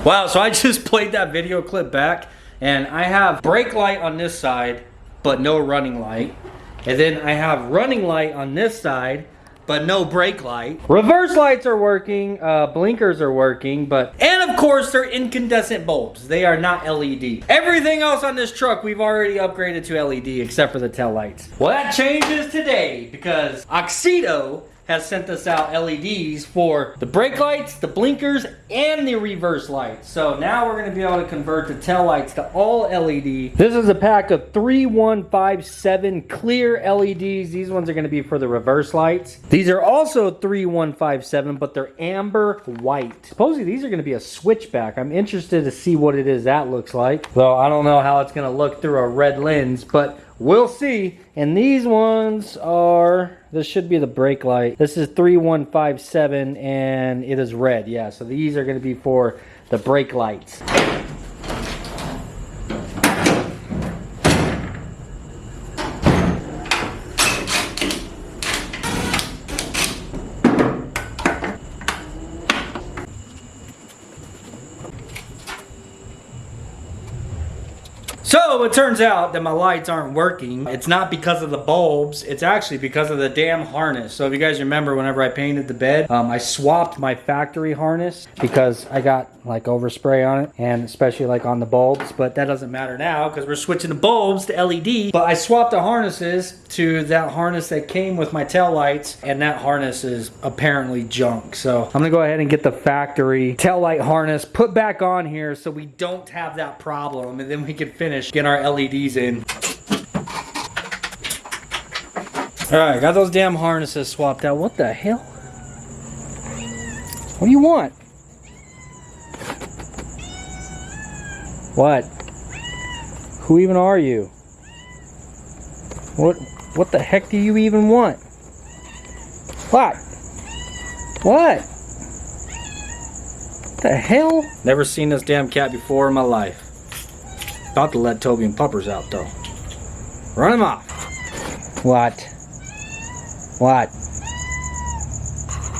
Wow, so I just played that video clip back, and I have brake light on this side, but no running light. And then I have running light on this side, but no brake light. Reverse lights are working, blinkers are working, and of course they're incandescent bulbs. They are not LED. Everything else on this truck we've already upgraded to LED except for the tail lights. Well, that changes today because Oxido has sent us out LEDs for the brake lights, the blinkers, and the reverse lights. So now we're gonna be able to convert the tail lights to all LED. This is a pack of 3157 clear LEDs. These ones are gonna be for the reverse lights. These are also 3157, but they're amber white. Supposedly these are gonna be a switchback. I'm interested to see what it is that looks like. Though I don't know how it's gonna look through a red lens, but we'll see. And these ones are, this should be the brake light. This is 3157 and it is red. Yeah, so these are gonna be for the brake lights. So it turns out that my lights aren't working. It's not because of the bulbs, it's actually because of the damn harness. So if you guys remember, whenever I painted the bed, I swapped my factory harness because I got like overspray on it, and especially like on the bulbs, but that doesn't matter now because we're switching the bulbs to LED. But I swapped the harnesses to that harness that came with my tail lights, and that harness is apparently junk. So I'm gonna go ahead and get the factory tail light harness put back on here so we don't have that problem, and then we can finish getting our LEDs in. All right, got those damn harnesses swapped out. What the hell? What do you want? What? Who even are you? What the heck do you even want? What? What? What the hell? Never seen this damn cat before in my life. About to let Toby and Puppers out though. Run him off. What? What?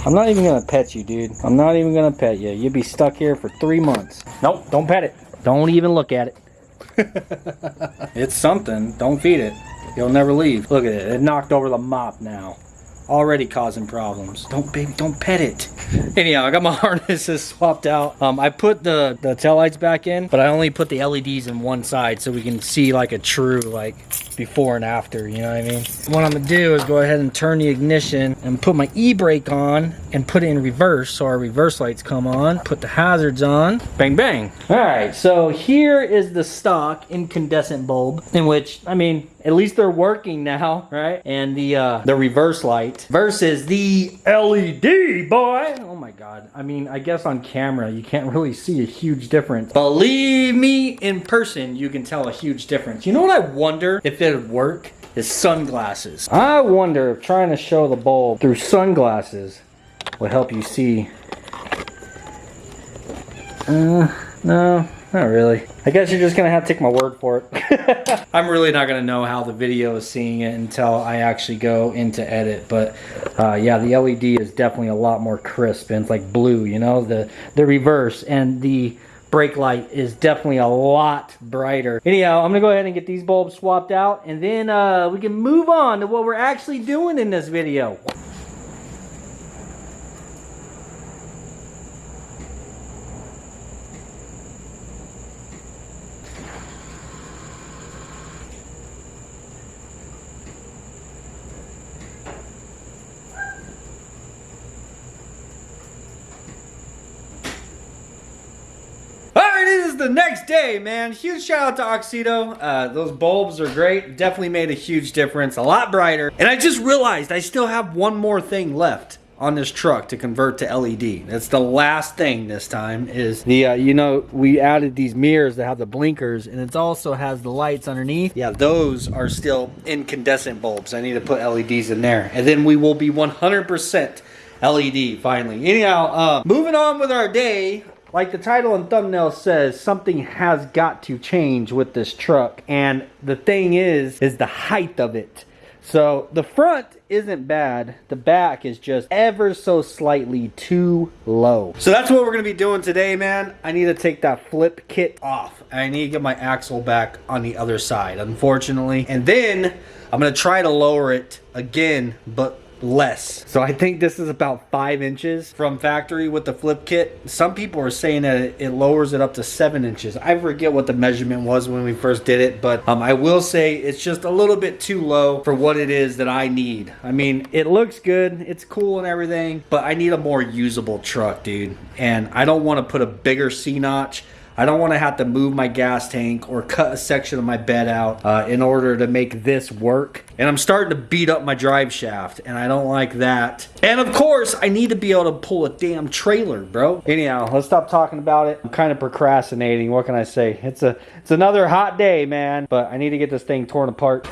I'm not even gonna pet you, dude. I'm not even gonna pet you. You'll be stuck here for 3 months. Nope, don't pet it. Don't even look at it. It's something. Don't feed it. He'll never leave. Look at it. It knocked over the mop now. Already causing problems. Don't, baby, don't pet it. Anyhow, I got my harnesses swapped out. I put the tail lights back in, but I only put the LEDs in one side so we can see like a true like before and after, you know what I mean? What I'm gonna do is go ahead and turn the ignition and put my e-brake on and put it in reverse so our reverse lights come on. Put the hazards on. Bang, bang. All right, so here is the stock incandescent bulb, in which, I mean, at least they're working now, right? And the reverse light versus the LED, boy. Oh my God. I mean, I guess on camera, you can't really see a huge difference. Believe me, in person, you can tell a huge difference. You know what I wonder if it would work? Is sunglasses. I wonder if trying to show the bulb through sunglasses would help you see. No. Not really. I guess you're just gonna have to take my word for it. I'm really not gonna know how the video is seeing it until I actually go into edit. But yeah, the LED is definitely a lot more crisp, and it's like blue, you know, the reverse, and the brake light is definitely a lot brighter. Anyhow, I'm gonna go ahead and get these bulbs swapped out, and then we can move on to what we're actually doing in this video. The next day, man. Huge shout out to Oxido. Those bulbs are great. Definitely made a huge difference. A lot brighter. And I just realized I still have one more thing left on this truck to convert to LED. That's the last thing this time is the, you know, we added these mirrors that have the blinkers, and it also has the lights underneath. Yeah, those are still incandescent bulbs. I need to put LEDs in there. And then we will be 100% LED finally. Anyhow, moving on with our day. Like the title and thumbnail says, something has got to change with this truck. And the thing is the height of it. So the front isn't bad. The back is just ever so slightly too low. So that's what we're gonna be doing today, man. I need to take that flip kit off. I need to get my axle back on the other side, unfortunately. And then I'm gonna try to lower it again, but less. So I think this is about 5 inches from factory with the flip kit. Some people are saying that it lowers it up to 7 inches. I forget what the measurement was when we first did it, but I will say it's just a little bit too low for what it is that I need. I mean, it looks good, it's cool and everything, but I need a more usable truck, dude. And I don't want to put a bigger C-notch. I don't want to have to move my gas tank or cut a section of my bed out in order to make this work. And I'm starting to beat up my drive shaft, and I don't like that. And of course, I need to be able to pull a damn trailer, bro. Anyhow, let's stop talking about it. I'm kind of procrastinating. What can I say? It's another hot day, man. But I need to get this thing torn apart.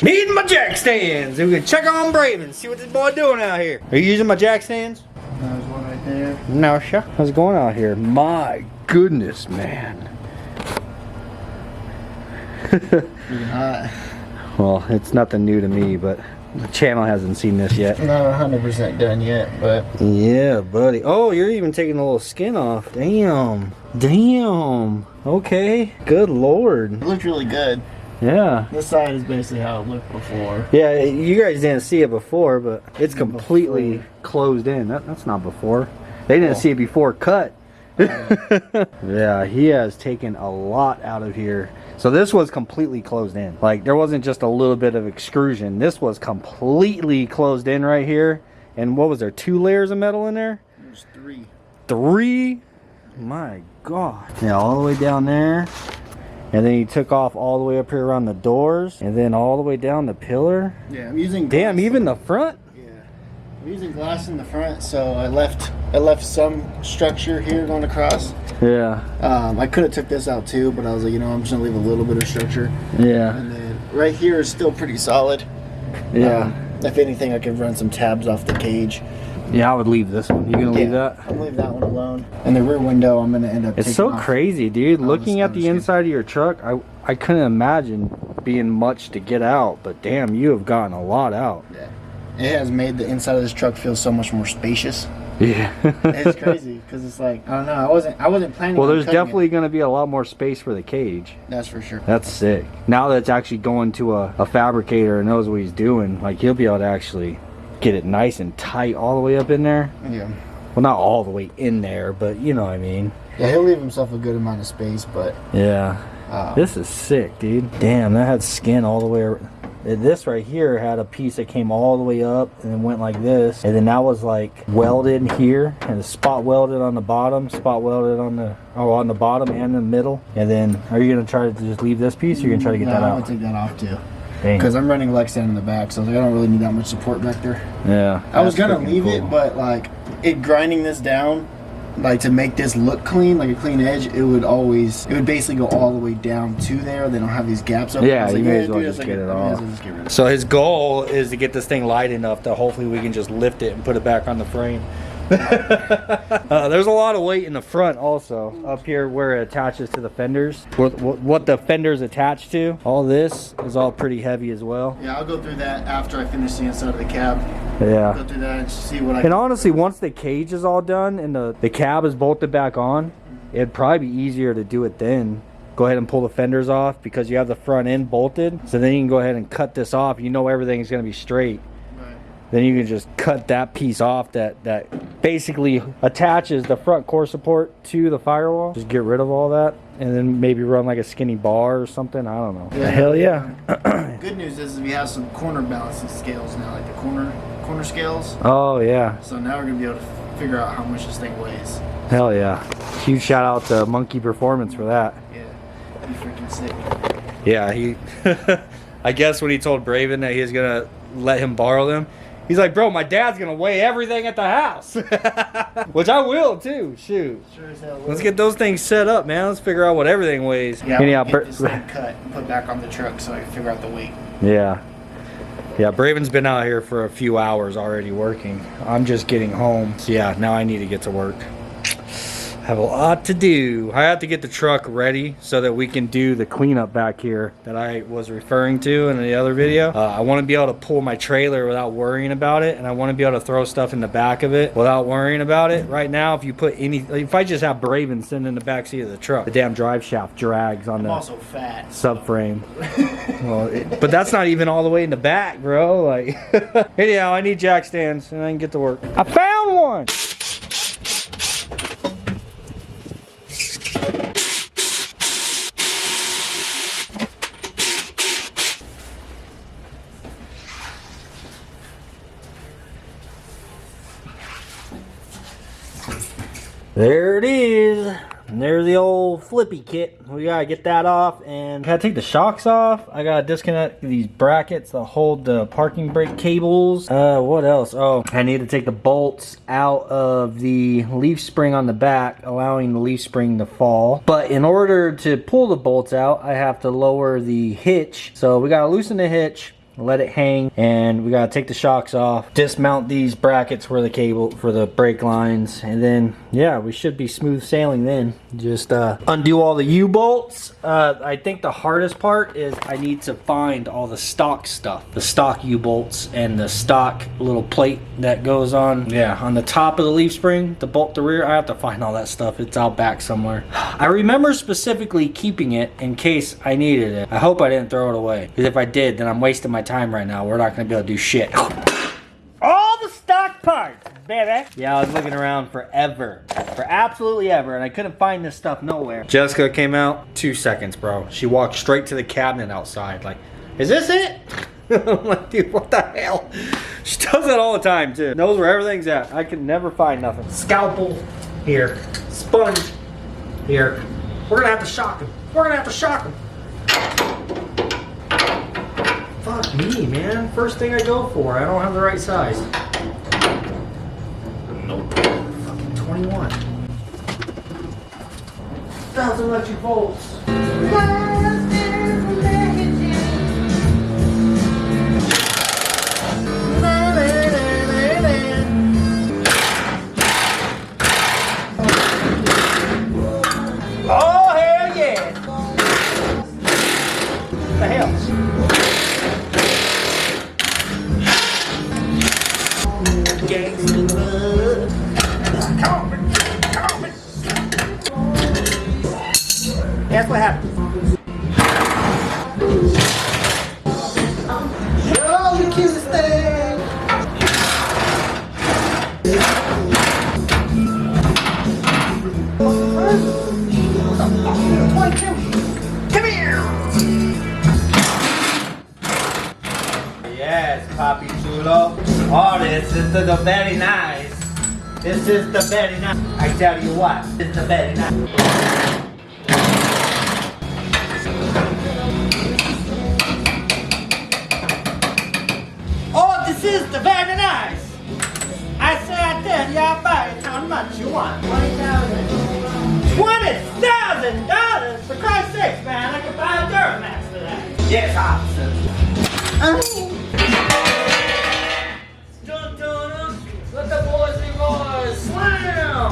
Needing my jack stands. We can check on Braven, see what this boy doing out here. Are you using my jack stands? There's one right there. No, sure. How's it going out here? My goodness, man. Freaking hot. Well, it's nothing new to me, but the channel hasn't seen this yet. Not 100% done yet, but yeah, buddy. Oh, you're even taking a little skin off. Damn. Damn. Okay. Good Lord. it looked really good. Yeah. This side is basically how it looked before. Yeah, you guys didn't see it before, but it's completely closed in. That's not before. They didn't see it before cut. Yeah, he has taken a lot out of here. So this was completely closed in. Like, there wasn't just a little bit of extrusion. This was completely closed in right here. And what was there, 2 layers of metal in there? There's 3. 3? My God. Yeah, all the way down there. And then he took off all the way up here around the doors. And then all the way down the pillar. Yeah, I'm using damn, even the front? Yeah. I'm using glass in the front, so I left some structure here going across. Yeah. I could have took this out too, but I was like, you know, I'm just gonna leave a little bit of structure. Yeah. And then right here is still pretty solid. Yeah. If anything, I could run some tabs off the cage. Yeah, I would leave this one. You gonna leave that? I'll leave that one alone. And the rear window, I'm gonna end up It's so crazy, dude. Looking at the inside of your truck, I couldn't imagine being much to get out, but damn, you have gotten a lot out. Yeah. It has made the inside of this truck feel so much more spacious. Yeah. It's crazy because it's like, I don't know, I wasn't planning well, on there's cutting definitely it. going to be a lot more space for the cage. That's for sure. That's sick. Now that it's actually going to a fabricator and knows what he's doing, like, he'll be able to actually get it nice and tight all the way up in there. Yeah. Well, not all the way in there, but you know what I mean. Yeah, he'll leave himself a good amount of space, but yeah. This is sick, dude. Damn, that had skin all the way around. This right here had a piece that came all the way up and then went like this, and then that was like welded here and the spot welded on the bottom, spot welded on the bottom and the middle. And then are you gonna try to just leave this piece, or you're gonna try to get that out? I'm gonna take that off too. Because I'm running Lexan in the back, so I don't really need that much support back there. Yeah. I was gonna leave it, but like it grinding this down, like to make this look clean, like a clean edge, it would basically go all the way down to there. They don't have these gaps up. Yeah, like, you may as well just get it off. So his goal is to get this thing light enough that hopefully we can just lift it and put it back on the frame. There's a lot of weight in the front also, up here where it attaches to the fenders, what the fenders attach to. All this is all pretty heavy as well. Yeah, I'll go through that after I finish the inside of the cab. Yeah. I'll go through that and see what I can. And honestly, once the cage is all done and the cab is bolted back on, it'd probably be easier to do it then. Go ahead and pull the fenders off because you have the front end bolted. So then you can go ahead and cut this off. You know everything's going to be straight. Then you can just cut that piece off that basically attaches the front core support to the firewall. Just get rid of all that and then maybe run like a skinny bar or something. I don't know. Yeah. Hell yeah. Good news is we have some corner balancing scales now, like the corner scales. Oh yeah. So now we're gonna be able to figure out how much this thing weighs. Hell yeah. Huge shout out to Monkey Performance for that. Yeah. He's freaking sick. Yeah, he I guess when he told Braven that he was gonna let him borrow them, he's like, bro, my dad's gonna weigh everything at the house. Which I will too, shoot. Sure as hell will. Let's get those things set up, man. Let's figure out what everything weighs. Yeah, anyhow, get this thing cut and put back on the truck so I can figure out the weight. Yeah. Yeah, Braven's been out here for a few hours already working. I'm just getting home. So yeah, now I need to get to work. Have a lot to do. I have to get the truck ready so that we can do the cleanup back here that I was referring to in the other video. I want to be able to pull my trailer without worrying about it, and I want to be able to throw stuff in the back of it without worrying about it. Right now, if you put if I just have Braven sitting in the back seat of the truck, the damn drive shaft drags on the also fat subframe. Well, but that's not even all the way in the back, bro. Like, anyhow, I need jack stands and I can get to work. I found one. There it is. And there's the old flippy kit. We gotta get that off, and gotta take the shocks off. I gotta disconnect these brackets that hold the parking brake cables. What else? Oh, I need to take the bolts out of the leaf spring on the back, allowing the leaf spring to fall. But in order to pull the bolts out, I have to lower the hitch. So we gotta loosen the hitch, let it hang, and we gotta take the shocks off, dismount these brackets for the cable for the brake lines, and then yeah, we should be smooth sailing then. Just undo all the U-bolts. I think the hardest part is I need to find all the stock stuff, the stock U-bolts and the stock little plate that goes on, yeah, on the top of the leaf spring to bolt the rear. I have to find all that stuff. It's out back somewhere. I remember specifically keeping it in case I needed it. I hope I didn't throw it away, because if I did, then I'm wasting my time right now. We're not gonna be able to do shit. All the stock parts, baby. Yeah, I was looking around forever, for absolutely ever, and I couldn't find this stuff nowhere. Jessica came out, 2 seconds, bro. She walked straight to the cabinet outside, like, is this it? I'm like, dude, what the hell? She does that all the time, too. Knows where everything's at. I can never find nothing. Scalpel here, sponge here. We're gonna have to shock him. We're gonna have to shock him. Fuck me, man. First thing I go for. I don't have the right size. Nope. Fucking 21. 1,000 electric volts. Oh, hell yeah. What the hell? That's what happened. Oh, the cutest thing. Come here. Yes, Papi Chulo. Oh, this is the very nice. This is the very nice. I tell you what, it's the very nice. This is the very nice. I say I tell you, I'll buy it how much you want. $20,000. $20,000? For Christ's sake, man, I could buy a Duramax for that. Yes, officer. Dun, dun, dun. Let the boys be boys. Slam!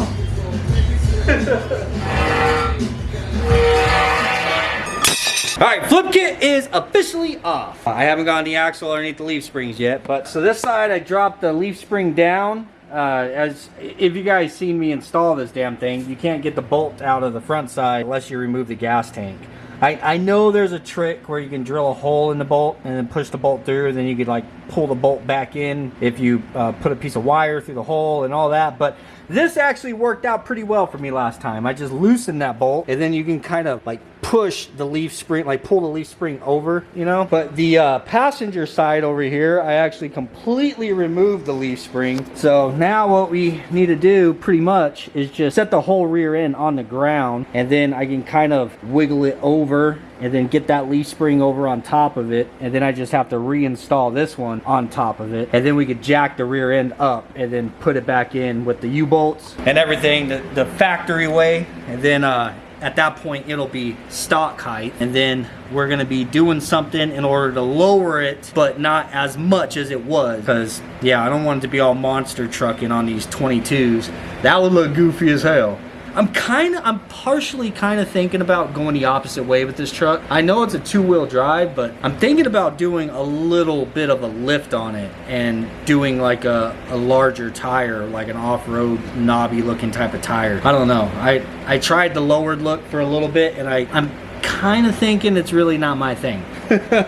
Alright, flip kit is officially off. I haven't gotten the axle underneath the leaf springs yet, but so this side I dropped the leaf spring down. As if you guys seen me install this damn thing, you can't get the bolt out of the front side unless you remove the gas tank. I know there's a trick where you can drill a hole in the bolt and then push the bolt through, and then you could like pull the bolt back in if you put a piece of wire through the hole and all that, but this actually worked out pretty well for me last time. I just loosened that bolt, and then you can kind of like push the leaf spring, like pull the leaf spring over, you know. But the passenger side over here, I actually completely removed the leaf spring. So now what we need to do pretty much is just set the whole rear end on the ground, and then I can kind of wiggle it over and then get that leaf spring over on top of it, and then I just have to reinstall this one on top of it, and then we could jack the rear end up and then put it back in with the U-bolts and everything the factory way, and then at that point it'll be stock height, and then we're gonna be doing something in order to lower it, but not as much as it was, because yeah, I don't want it to be all monster trucking on these 22s. That would look goofy as hell. I'm partially kind of thinking about going the opposite way with this truck. I know it's a 2-wheel drive, but I'm thinking about doing a little bit of a lift on it and doing like a larger tire, like an off-road knobby looking type of tire. I don't know. I tried the lowered look for a little bit, and I'm kind of thinking it's really not my thing.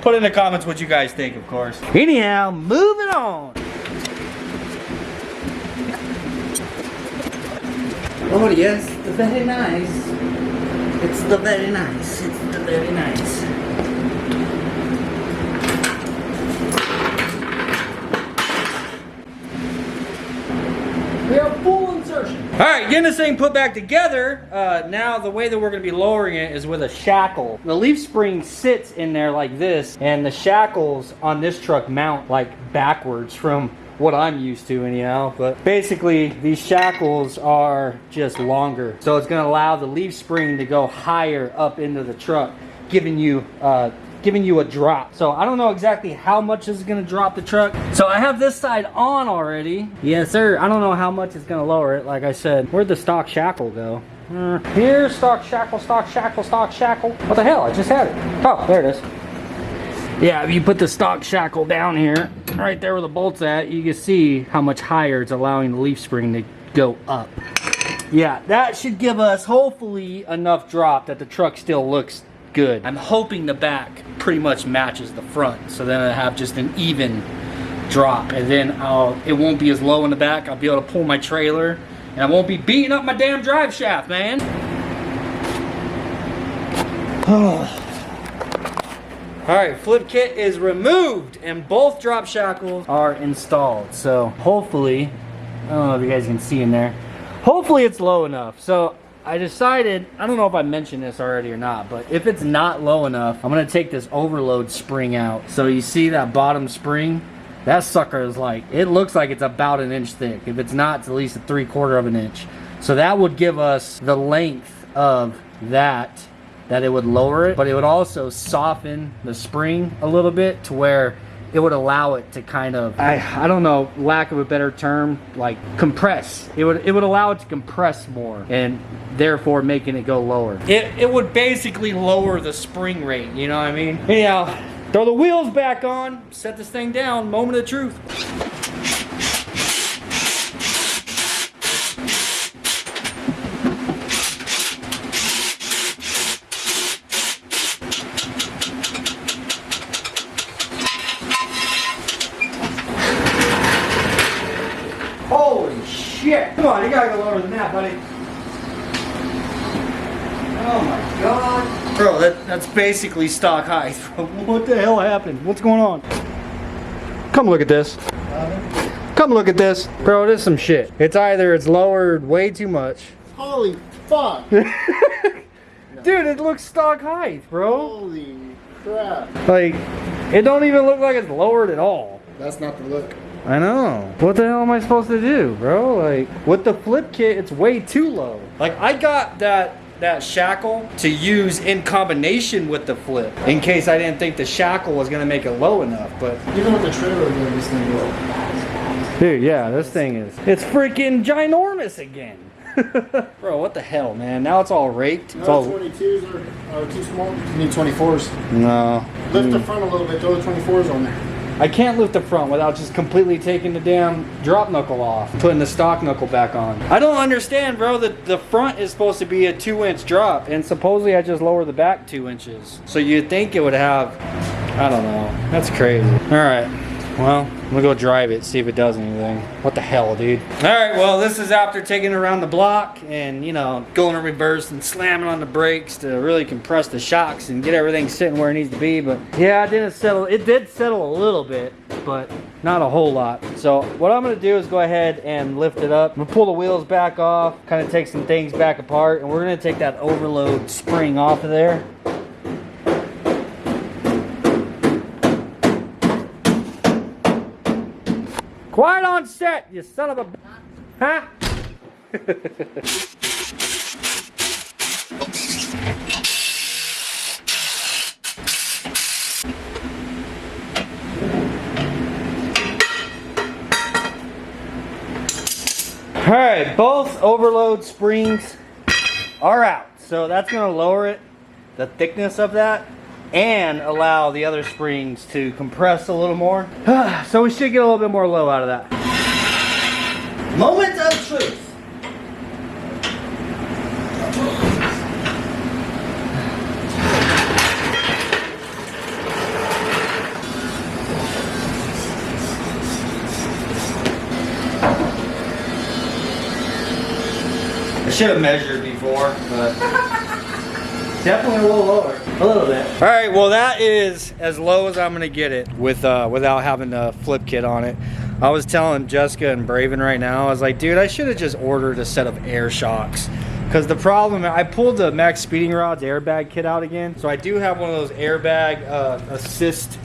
Put in the comments what you guys think, of course. Anyhow, moving on. Oh yes, the very nice. It's the very nice. It's the very nice. We are full insertion. All right, getting this thing put back together. Now the way that we're gonna be lowering it is with a shackle. The leaf spring sits in there like this, and the shackles on this truck mount like backwards from what I'm used to anyhow. But basically these shackles are just longer, so it's gonna allow the leaf spring to go higher up into the truck, giving you a drop. So I don't know exactly how much is gonna drop the truck. So I have this side on already. Yes sir. I don't know how much it's gonna lower it. Like I said, where'd the stock shackle go? Here, stock shackle, stock shackle, stock shackle. What the hell? I just had it. Oh, there it is. Yeah, if you put the stock shackle down here, right there where the bolt's at, you can see how much higher it's allowing the leaf spring to go up. Yeah, that should give us hopefully enough drop that the truck still looks good. I'm hoping the back pretty much matches the front, so then I have just an even drop, and then it won't be as low in the back. I'll be able to pull my trailer, and I won't be beating up my damn drive shaft, man. Alright, flip kit is removed and both drop shackles are installed. So hopefully, I don't know if you guys can see in there, hopefully it's low enough. So I decided, I don't know if I mentioned this already or not, but if it's not low enough, I'm going to take this overload spring out. So you see that bottom spring? That sucker is like, it looks like it's about 1 inch thick. If it's not, it's at least 3/4 of an inch. So that would give us the length of that it would lower it, but it would also soften the spring a little bit to where it would allow it to kind of, I don't know, lack of a better term, like compress. It would allow it to compress more, and therefore making it go lower. It would basically lower the spring rate, you know what I mean? Anyhow, throw the wheels back on, set this thing down, moment of truth. Holy shit! Come on, you gotta go lower than that, buddy. Oh my god. Bro, that's basically stock height. What the hell happened? What's going on? Come look at this. Come look at this. Bro, this is some shit. It's either it's lowered way too much. Holy fuck. Dude, it looks stock height, bro. Holy crap. Like, it don't even look like it's lowered at all. That's not the look. I know. What the hell am I supposed to do, bro? Like, with the flip kit, it's way too low. Like, I got that shackle to use in combination with the flip in case I didn't think the shackle was gonna make it low enough, but Even with the trailer, this thing low. dude, yeah, this thing it's freaking ginormous again. Bro, what the hell, man? Now it's all raked. It's all 22s are too small. You need 24s. no. Lift the front a little bit, throw the 24s on there. I can't lift the front without just completely taking the damn drop knuckle off, putting the stock knuckle back on. I don't understand, bro. The front is supposed to be a 2-inch drop, and supposedly I just lower the back 2 inches. So you'd think it would have, I don't know. That's crazy. All right. Well, I'm gonna go drive it, see if it does anything. What the hell, dude? All right, well, this is after taking it around the block and, you know, going in reverse and slamming on the brakes to really compress the shocks and get everything sitting where it needs to be. But yeah, it didn't settle. It did settle a little bit, but not a whole lot. So what I'm gonna do is go ahead and lift it up. I'm gonna pull the wheels back off, kind of take some things back apart, and we're gonna take that overload spring off of there. Quiet on set, you son of a... Huh? Alright, both overload springs are out. So that's gonna lower it, the thickness of that, and allow the other springs to compress a little more. So we should get a little bit more low out of that. Moment of truth. I should have measured before, but definitely a little lower. A little bit. All right, well that is as low as I'm gonna get it without having a flip kit on it. I was telling Jessica and Braven right now, I was like, dude, I should have just ordered a set of air shocks. Because the problem, I pulled the Max Speeding Rods airbag kit out again. So I do have one of those airbag assist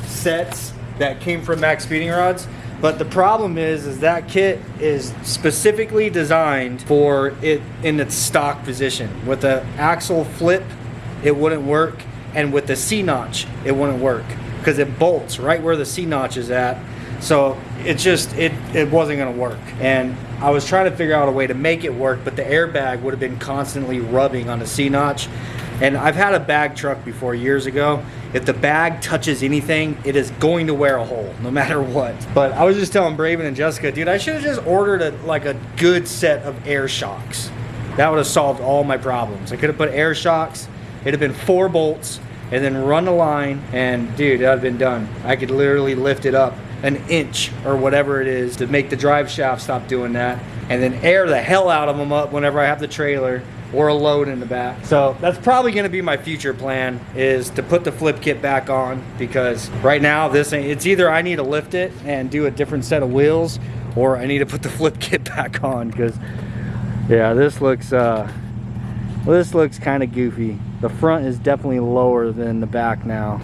sets that came from Max Speeding Rods. But the problem is that kit is specifically designed for it in its stock position. With the axle flip, it wouldn't work. And with the C-notch, it wouldn't work. Because it bolts right where the C-notch is at. So it just, it wasn't gonna work. And I was trying to figure out a way to make it work, but the airbag would have been constantly rubbing on the C-notch. And I've had a bag truck before years ago. If the bag touches anything, it is going to wear a hole, no matter what. But I was just telling Braven and Jessica, dude, I should have just ordered a good set of air shocks. That would have solved all my problems. I could have put air shocks, it'd have been 4 bolts, and then run the line, and dude, that would have been done. I could literally lift it up an inch or whatever it is to make the drive shaft stop doing that, and then air the hell out of them up whenever I have the trailer or a load in the back. So that's probably gonna be my future plan, is to put the flip kit back on, because right now it's either I need to lift it and do a different set of wheels, or I need to put the flip kit back on, because yeah, this looks kind of goofy. The front is definitely lower than the back now.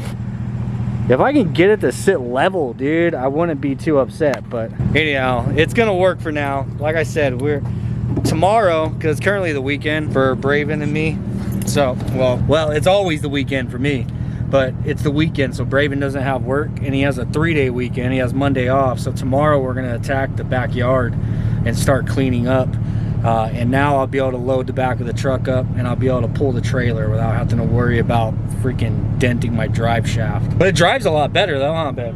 If I can get it to sit level, dude, I wouldn't be too upset. But anyhow, it's gonna work for now. Like I said, tomorrow, because it's currently the weekend for Braven and me. So, well, it's always the weekend for me, but it's the weekend, so Braven doesn't have work, and he has a 3-day weekend. He has Monday off. So tomorrow we're gonna attack the backyard and start cleaning up. And now I'll be able to load the back of the truck up, and I'll be able to pull the trailer without having to worry about freaking denting my drive shaft. But it drives a lot better though, huh, babe?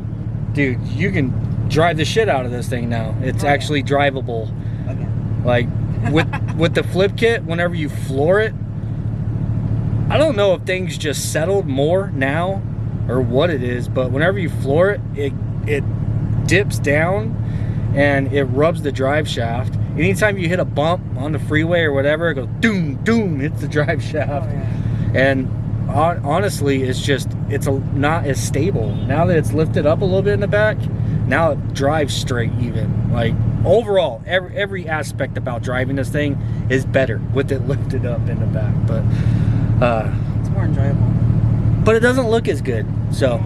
Dude, you can drive the shit out of this thing now. It's actually drivable. Okay. Like with the flip kit, whenever you floor it, I don't know if things just settled more now or what it is, but whenever you floor it, it dips down and it rubs the drive shaft. Anytime you hit a bump on the freeway or whatever, it goes doom, doom, hits the drive shaft. Oh, yeah. And honestly, it's not as stable. Now that it's lifted up a little bit in the back, now it drives straight even. Like overall, every aspect about driving this thing is better with it lifted up in the back. But it's more enjoyable. But it doesn't look as good. So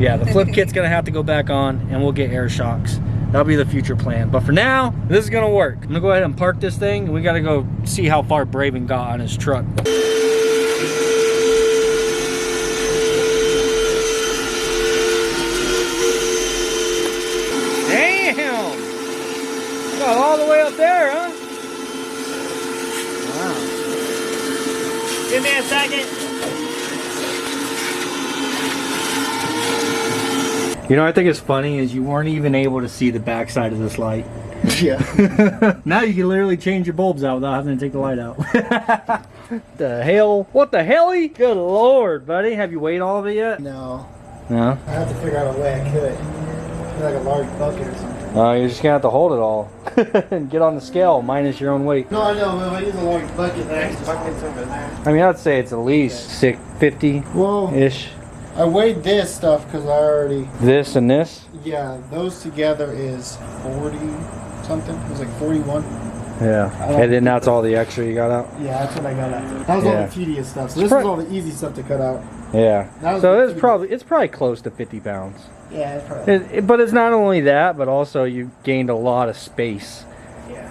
yeah, the flip kit's gonna have to go back on, and we'll get air shocks. That'll be the future plan. But for now, this is gonna work. I'm gonna go ahead and park this thing, and we gotta go see how far Braven got on his truck. Damn! Got all the way up there, huh? Wow. Give me a second. You know, I think it's funny is you weren't even able to see the backside of this light. Yeah. Now you can literally change your bulbs out without having to take the light out. The hell? What the hell-y? Good Lord, buddy. Have you weighed all of it yet? No. No? I have to figure out a way I could. Like a large bucket or something. Oh, you're just gonna have to hold it all. And get on the scale, minus your own weight. No, I know, but if I use a large bucket, then bucket's over there. I mean, I'd say it's at least 650-ish. I weighed this stuff because I already... This and this? Yeah, those together is 40 something. It was like 41. Yeah. And then that's all the extra you got out? Yeah, that's what I got out. That was all the tedious stuff. So this is all the easy stuff to cut out. Yeah. So it's probably close to 50 pounds. Yeah, it's probably. But it's not only that, but also you gained a lot of space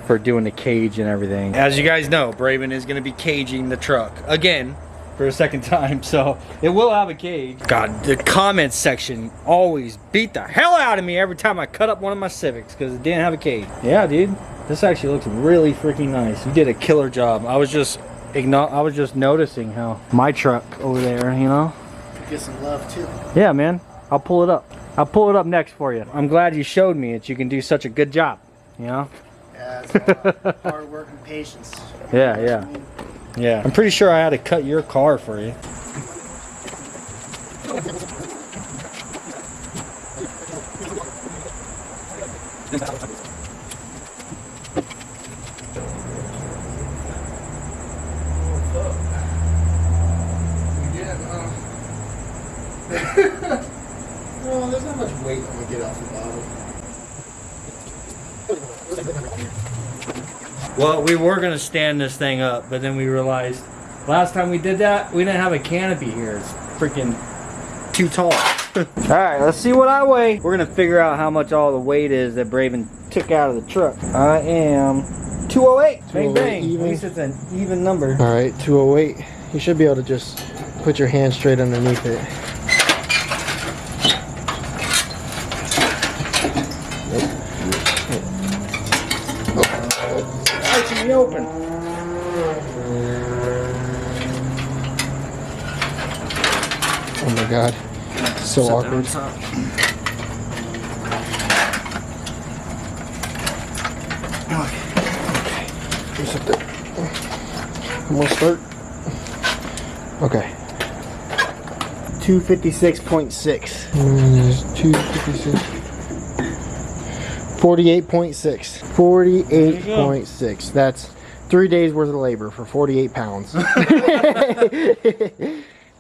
for doing the cage and everything. As you guys know, Braven is going to be caging the truck again for a second time, so it will have a cage. God, the comments section always beat the hell out of me every time I cut up one of my Civics because it didn't have a cage. Yeah, dude, this actually looks really freaking nice. You did a killer job. I was just I was just noticing how my truck over there, you know. Get some love too. Yeah, man. I'll pull it up. I'll pull it up next for you. I'm glad you showed me that you can do such a good job. You know. Yeah, it's a lot of hard work and patience. Yeah, yeah, yeah. I'm pretty sure I had to cut your car for you. No, there's not much weight I'm gonna get off the bottom. Well, we were gonna stand this thing up, but then we realized last time we did that, we didn't have a canopy here. It's freaking too tall. Alright, let's see what I weigh. We're gonna figure out how much all the weight is that Braven took out of the truck. I am 208. Bang bang. Even. At least it's an even number. Alright, 208. You should be able to just put your hand straight underneath it. Nice and open. Oh my god. So awkward. Okay. Here's up there. I'm gonna start. Okay. 256.6. 256. 48.6. 48.6. That's 3 days worth of labor for 48 pounds.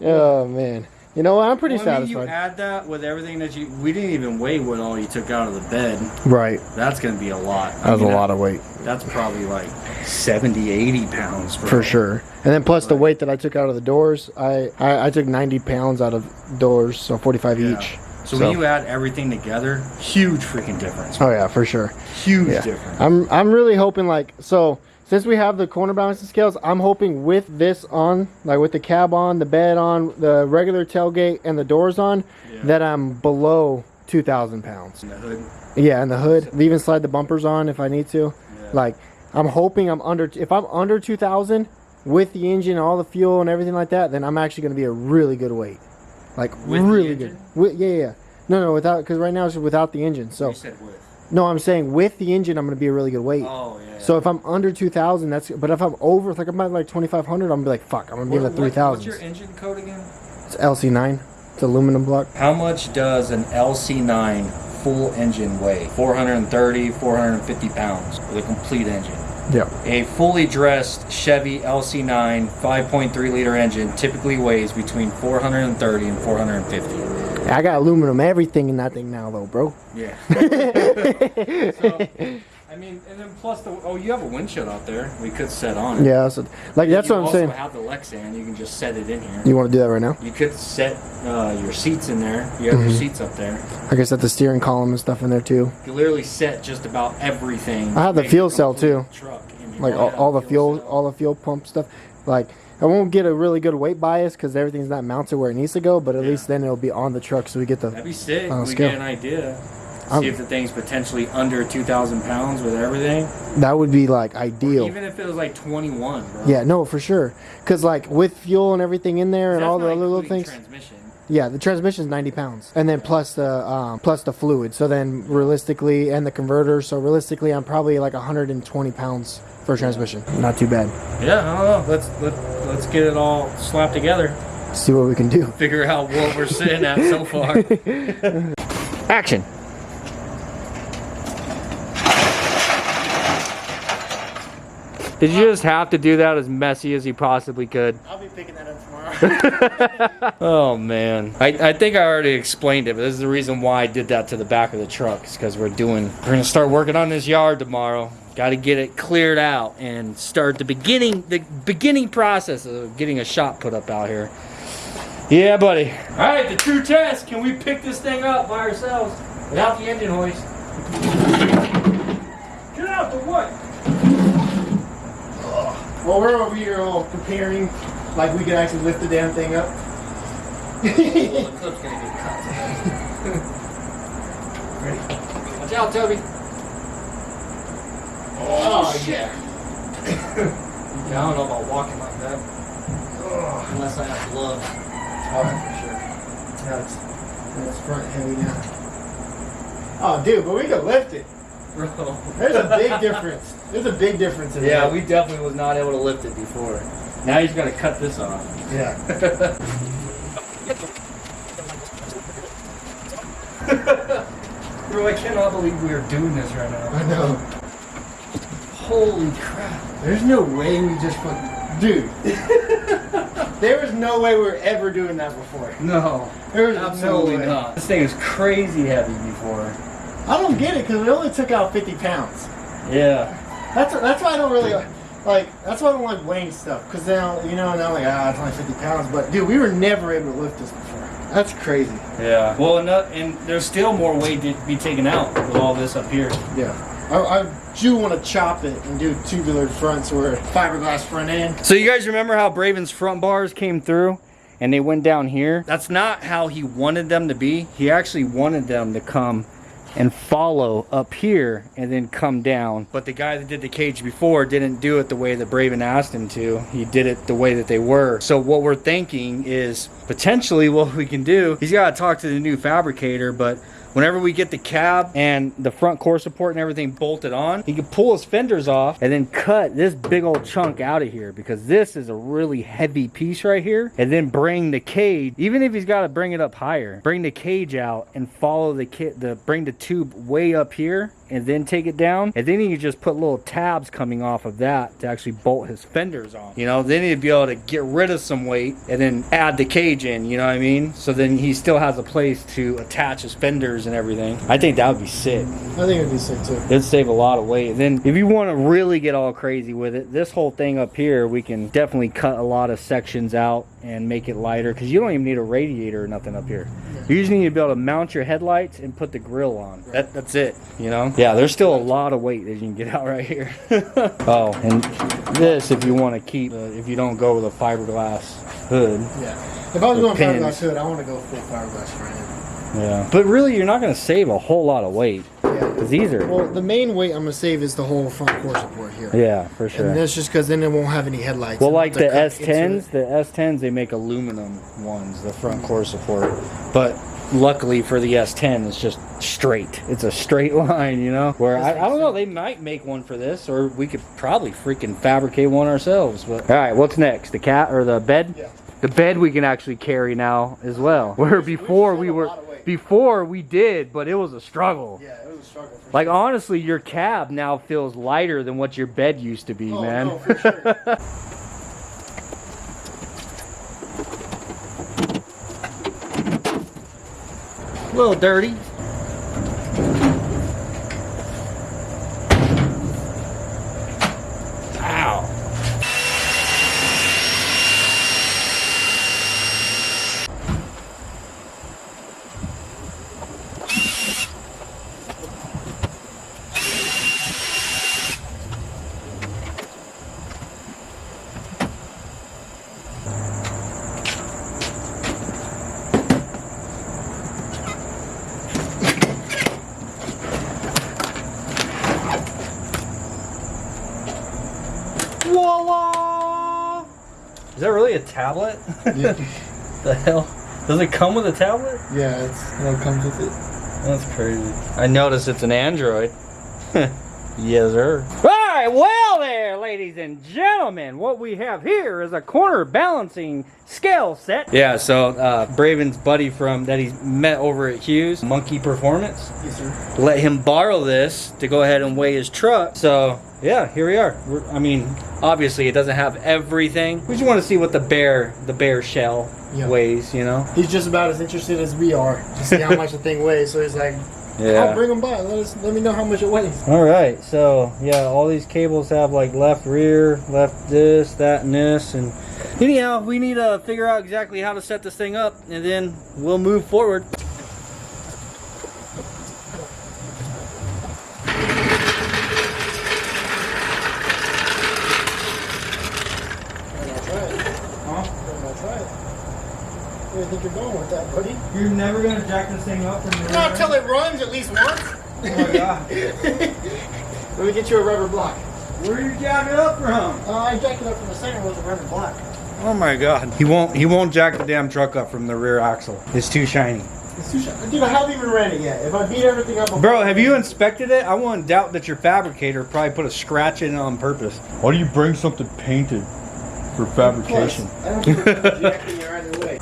Oh man. You know what? I'm pretty satisfied. You add that with everything that we didn't even weigh what all you took out of the bed. Right. That's going to be a lot. That was a lot of weight. That's probably like 70, 80 pounds. For sure. And then plus the weight that I took out of the doors, I took 90 pounds out of doors, so 45 each. So when you add everything together, huge freaking difference. Oh yeah, for sure. Huge difference. I'm really hoping since we have the corner balancing scales, I'm hoping with this on, like with the cab on, the bed on, the regular tailgate, and the doors on, that I'm below 2,000 pounds. In the hood? Yeah, and the hood. Even slide the bumpers on if I need to. Yeah. Like, I'm hoping if I'm under 2,000 with the engine, all the fuel and everything like that, then I'm actually going to be a really good weight. Like, with really good. Yeah. No, without, because right now it's without the engine. So. You said with. No, I'm saying with the engine, I'm going to be a really good weight. Oh, yeah. So if I'm under 2,000, but if I'm over, like I'm at like 2,500, I'm going to be like, fuck, I'm going to be at 3,000. What's your engine code again? It's LC9. It's aluminum block. How much does an LC9 full engine weigh? 430, 450 pounds with a complete engine. Yeah. A fully dressed Chevy LC9 5.3 liter engine typically weighs between 430 and 450. I got aluminum everything in that thing now, though, bro. Yeah. So, I mean, and then plus you have a windshield out there. We could set on it. Yeah, so, like that's what I'm saying. You also have the Lexan. You can just set it in here. You want to do that right now? You could set your seats in there. You have your seats up there. I guess set the steering column and stuff in there too. You can literally set just about everything. I have the fuel cell too. Truck like all the fuel pump stuff. Like I won't get a really good weight bias because everything's not mounted where it needs to go, but at least then it'll be on the truck so we get the. That'd be sick. We scale. get an idea. See if the thing's potentially under 2,000 pounds with everything. That would be like ideal. Or even if it was like 21, bro. Yeah, no, for sure. Because like with fuel and everything in there and all the other little things. Transmission. Yeah, the transmission is 90 pounds, and then plus the fluid. So then realistically, and the converter. So realistically, I'm probably like 120 pounds for a transmission. Not too bad. Yeah, I don't know. Let's get it all slapped together. See what we can do. Figure out what we're sitting at so far. Action. Did you just have to do that as messy as you possibly could? I'll be picking that up tomorrow. Oh man, I think I already explained it, but this is the reason why I did that to the back of the truck. Is because we're gonna start working on this yard tomorrow. Got to get it cleared out and start the beginning process of getting a shop put up out here. Yeah, buddy. All right, the true test. Can we pick this thing up by ourselves without the engine hoist? Get out the way. Well, we're over here all preparing, like we can actually lift the damn thing up. The clip's gonna get cut. Ready? Watch out, Toby. Oh, yeah. Yeah, I don't know about walking like that. Ugh, unless I have gloves. Oh, for sure. That's front heavy now. Oh, dude, but we can lift it. Bro. There's a big difference. There's a big difference in Yeah, that. we definitely was not able to lift it before. Now he's gonna cut this off. Yeah. Bro, I cannot believe we are doing this right now. I know. Holy crap. There's no way we just put... Dude. There was no way we were ever doing that before. No. There was Absolutely no way. not. This thing is crazy heavy before. I don't get it because we only took out 50 pounds. Yeah. That's why I don't really like. That's why I don't like weighing stuff because now now like it's only 50 pounds. But dude, we were never able to lift this before. That's crazy. Yeah. Well, and there's still more weight to be taken out with all this up here. Yeah. I do want to chop it and do tubular fronts or fiberglass front end. So you guys remember how Braven's front bars came through and they went down here? That's not how he wanted them to be. He actually wanted them to come and follow up here and then come down. But the guy that did the cage before didn't do it the way that Braven asked him to. He did it the way that they were. So what we're thinking is potentially what we can do, he's got to talk to the new fabricator, but whenever we get the cab and the front core support and everything bolted on, he can pull his fenders off and then cut this big old chunk out of here, because this is a really heavy piece right here, and then bring the cage, even if he's got to bring it up higher, bring the cage out and follow bring the tube way up here and then take it down, and then he can just put little tabs coming off of that to actually bolt his fenders on. Then he'd be able to get rid of some weight and then add the cage in, you know what I mean? So then he still has a place to attach his fenders and everything. I think that would be sick. I think it'd be sick too. It'd save a lot of weight. Then if you want to really get all crazy with it, this whole thing up here, we can definitely cut a lot of sections out and make it lighter, because you don't even need a radiator or nothing up here. You just need to be able to mount your headlights and put the grill on. That's it, Yeah, there's still a lot of weight that you can get out right here. Oh, and this, if you want to keep, if you don't go with a fiberglass hood. Yeah. If I was going pins. fiberglass hood, I want to go full fiberglass front end. Yeah. But really, you're not going to save a whole lot of weight. Yeah. Because these are... Well, the main weight I'm going to save is the whole front core support here. Yeah, for sure. And that's just because then it won't have any headlights. Well, like the S10s, they make aluminum ones, the front core support. But luckily for the S10, it's just straight. It's a straight line, Where I don't know, they might make one for this, or we could probably freaking fabricate one ourselves. But all right, what's next? The cat or the bed? Yeah. The bed we can actually carry now as well. Where before we did, but it was a struggle. Yeah, it was a struggle. Like honestly, your cab now feels lighter than what your bed used to be, man. No, for sure. A little dirty. Ow. Voila! Is that really a tablet? Yeah. The hell? Does it come with a tablet? Yeah, it comes with it. That's crazy. I noticed it's an Android. Yes, sir. Alright, well there, ladies and gentlemen. What we have here is a corner balancing scale set. Yeah, so Braven's buddy that he's met over at Hughes, Monkey Performance, Yes, sir. let him borrow this to go ahead and weigh his truck. So yeah, here we are. I mean, obviously it doesn't have everything. We just want to see what the bare shell weighs, He's just about as interested as we are to see how much the thing weighs. So he's like, yeah. I'll bring them by. Let me know how much it weighs. All right, so yeah, all these cables have like left rear, left this, that, and this, and anyhow, we need to figure out exactly how to set this thing up, and then we'll move forward. Where do you think you're going with that, buddy? You're never gonna jack this thing up from the Until it runs at least once. Oh my god. Let me get you a rubber block. Where are you jacking it up from? I jacked it up from the center with the running block. Oh my god. He won't jack the damn truck up from the rear axle. It's too shiny. It's too shiny. Dude, I haven't even ran it yet. If I beat everything up before... Bro, have you inspected it? I wouldn't doubt that your fabricator probably put a scratch in it on purpose. Why do you bring something painted for fabrication? Plus, I don't think I'm jacking it right away.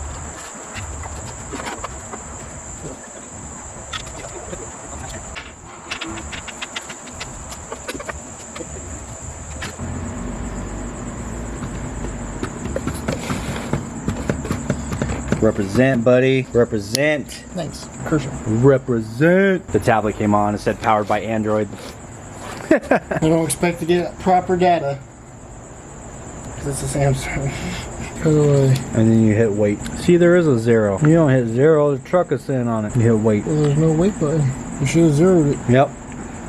Represent, buddy. Represent. Thanks. Crucial. Represent. The tablet came on. It said powered by Android. I don't expect to get proper data. Because it's a Samsung. How do I... And then you hit wait. See, there is a 0. You don't hit 0, the truck is sitting on it. You hit wait. Well, there's no wait button. You should have zeroed it. Yep.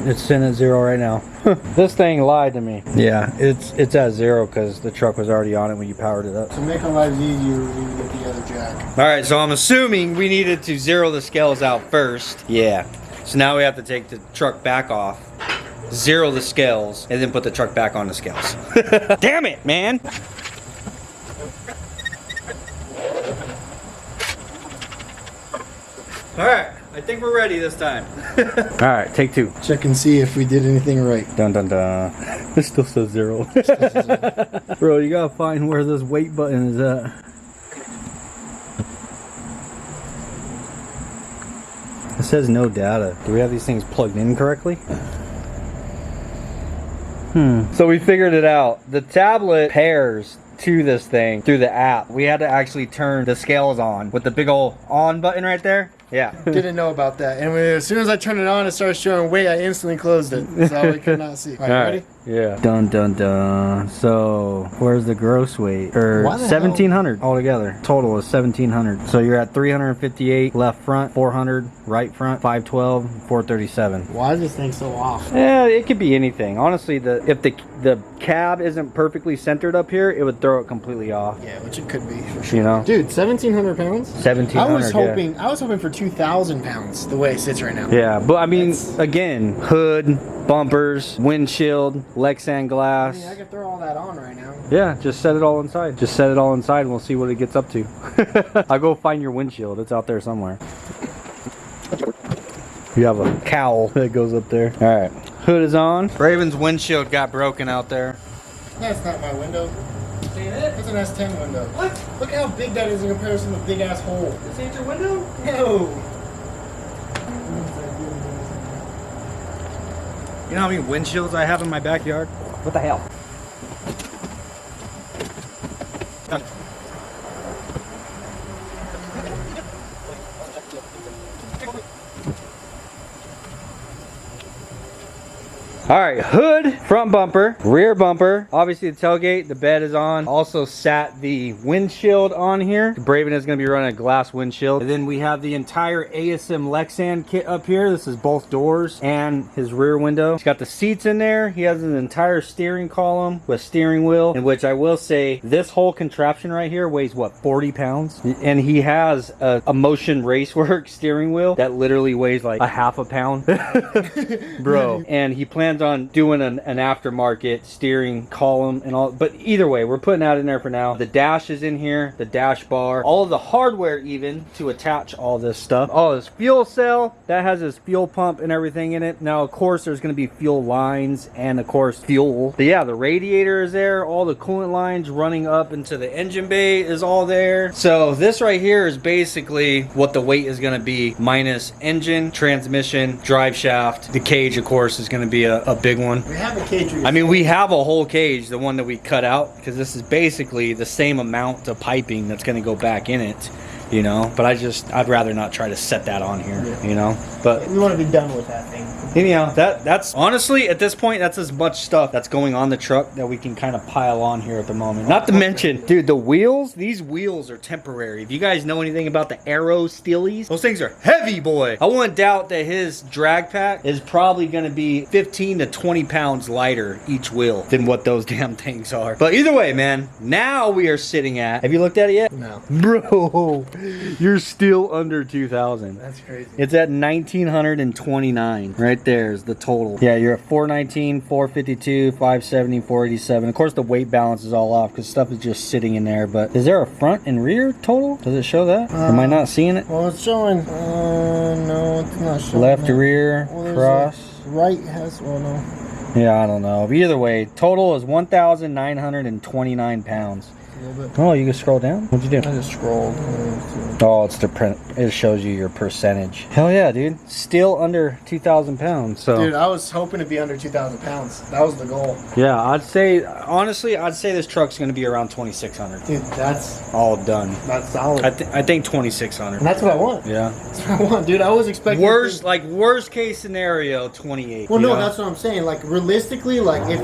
It's sitting at 0 right now. This thing lied to me. Yeah, it's at 0 because the truck was already on it when you powered it up. To make our lives easier, we need to get the other jack. Alright, so I'm assuming we needed to 0 the scales out first. Yeah. So now we have to take the truck back off, 0 the scales, and then put the truck back on the scales. Damn it, man! Alright, I think we're ready this time. Alright, take 2. Check and see if we did anything right. Dun dun dun. It still says 0. Bro, you gotta find where this wait button is at. It says no data. Do we have these things plugged in correctly? So we figured it out. The tablet pairs to this thing through the app. We had to actually turn the scales on with the big old on button right there. Yeah. Didn't know about that. And as soon as I turned it on, it started showing weight. I instantly closed it. So we could not see. All right, ready? Yeah. Dun dun dun. So where's the gross weight? Or Why the 1,700 altogether. Total is 1,700. So you're at 358 left front, 400 right front, 512, 437. Why is this thing so off? Yeah, it could be anything. Honestly, if the cab isn't perfectly centered up here, it would throw it completely off. Yeah, which it could be for sure. You know, dude, 1,700 pounds. 1,700. I was hoping for 2,000 pounds. The way it sits right now. Yeah, but I mean, again, hood, bumpers, windshield, Lexan glass. I mean, I could throw all that on right now. Yeah, just set it all inside. Just set it all inside and we'll see what it gets up to. I'll go find your windshield. It's out there somewhere. You have a cowl that goes up there. All right, hood is on. Raven's windshield got broken out there. That's not my window. It's an S10 window. What? Look how big that is in comparison to the big ass hole. This ain't your window? No. You know how many windshields I have in my backyard? What the hell? All right, hood, front bumper, rear bumper, obviously the tailgate, the bed is on. Also sat the windshield on here. Braven is gonna be running a glass windshield. And then we have the entire ASM Lexan kit up here. This is both doors and his rear window. He's got the seats in there. He has an entire steering column with steering wheel, in which I will say this whole contraption right here weighs what, 40 pounds? And he has a Motion Racework steering wheel that literally weighs like a half a pound. Bro, and he plans on doing an aftermarket steering column and all, but either way, we're putting that in there for now. The dash is in here, the dash bar, all of the hardware even to attach all this stuff. Oh, this fuel cell that has his fuel pump and everything in it. Now of course there's going to be fuel lines and of course fuel, but yeah, the radiator is there, all the coolant lines running up into the engine bay is all there. So this right here is basically what the weight is going to be minus engine, transmission, drive shaft. The cage of course is going to be a big one. We have a cage. I mean, we have a whole cage, the one that we cut out, because this is basically the same amount of piping that's going to go back in it, you know, but I'd rather not try to set that on here, you know, but we want to be done with that thing. anyhow, that's honestly at this point, that's as much stuff that's going on the truck that we can kind of pile on here at the moment. Not to mention, dude, the wheels, these wheels are temporary. If you guys know anything about the Aero Steelies, those things are heavy, boy. I wouldn't doubt that his drag pack is probably going to be 15 to 20 pounds lighter each wheel than what those damn things are. But either way, man, now we are sitting at, have you looked at it yet? No. Bro, you're still under 2,000. That's crazy. It's at 19 1,929. Right there is the total. Yeah, you're at 419, 452, 570, 487. Of course, the weight balance is all off because stuff is just sitting in there. But is there a front and rear total? Does it show that? Am I not seeing it? Well, it's showing. No, it's not showing. Left, that. rear, Well, cross. Right has. Well, no. Yeah, I don't know. But either way, total is 1,929 pounds. Oh, you can scroll down? What'd you do? I just scrolled. Oh, it's the print. It shows you your percentage. Hell yeah, dude. Still under 2,000 pounds. So, Dude, I was hoping to be under 2,000 pounds. That was the goal. yeah, I'd say, honestly, I'd say this truck's going to be around 2,600. Dude, that's All done. solid. I think 2,600. And that's what I want. Yeah. That's what I want, dude. I was expecting Worst case scenario, 28. Well, you no, know? that's what I'm saying. Like, realistically, like, if,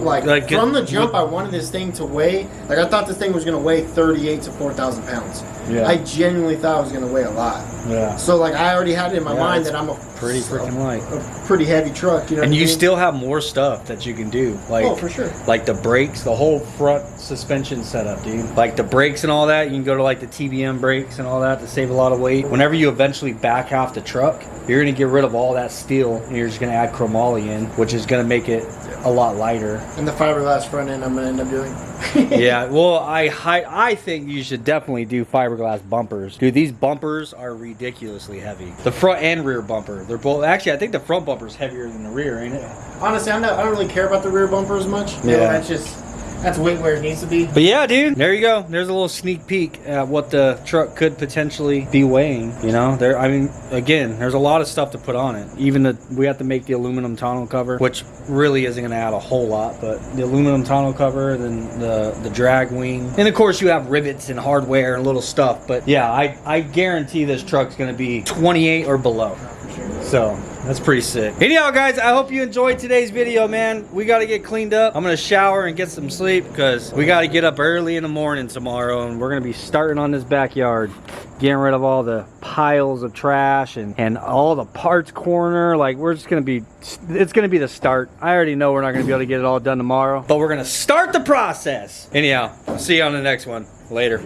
like from the jump, I wanted this thing to weigh, like, I thought this thing was going to weigh 38 to 4,000 pounds. Yeah. I genuinely thought it was going to weigh a lot. Yeah. So, like, I already had it in my mind it's that I'm a pretty freaking light. a pretty heavy truck, you know. And what I you mean? still have more stuff that you can do. Like, Oh, for sure. Like the brakes, the whole front suspension setup, dude. Like the brakes and all that, you can go to like the TBM brakes and all that to save a lot of weight. Whenever you eventually back half the truck, you're gonna get rid of all that steel and you're just gonna add chromoly in, which is gonna make it a lot lighter. And the fiberglass front end I'm gonna end up doing. Yeah, well, I think you should definitely do fiberglass bumpers. Dude, these bumpers are ridiculously heavy. The front and rear bumper. They're both, actually, I think the front bumper's heavier than the rear, ain't it? Honestly, I don't really care about the rear bumper as much. You know, Yeah. that's weight where it needs to be. But yeah, dude, there you go. There's a little sneak peek at what the truck could potentially be weighing. You know, I mean, again, there's a lot of stuff to put on it. Even we have to make the aluminum tonneau cover, which really isn't going to add a whole lot. But the aluminum tonneau cover, then the drag wing, and of course you have rivets and hardware and little stuff. But yeah, I guarantee this truck's going to be 28 or below. So that's pretty sick. Anyhow, guys, I hope you enjoyed today's video, man. We got to get cleaned up. I'm going to shower and get some sleep because we got to get up early in the morning tomorrow, and we're going to be starting on this backyard, getting rid of all the piles of trash and all the parts corner. Like, it's going to be the start. I already know we're not going to be able to get it all done tomorrow, but we're going to start the process. Anyhow, I'll see you on the next one. Later.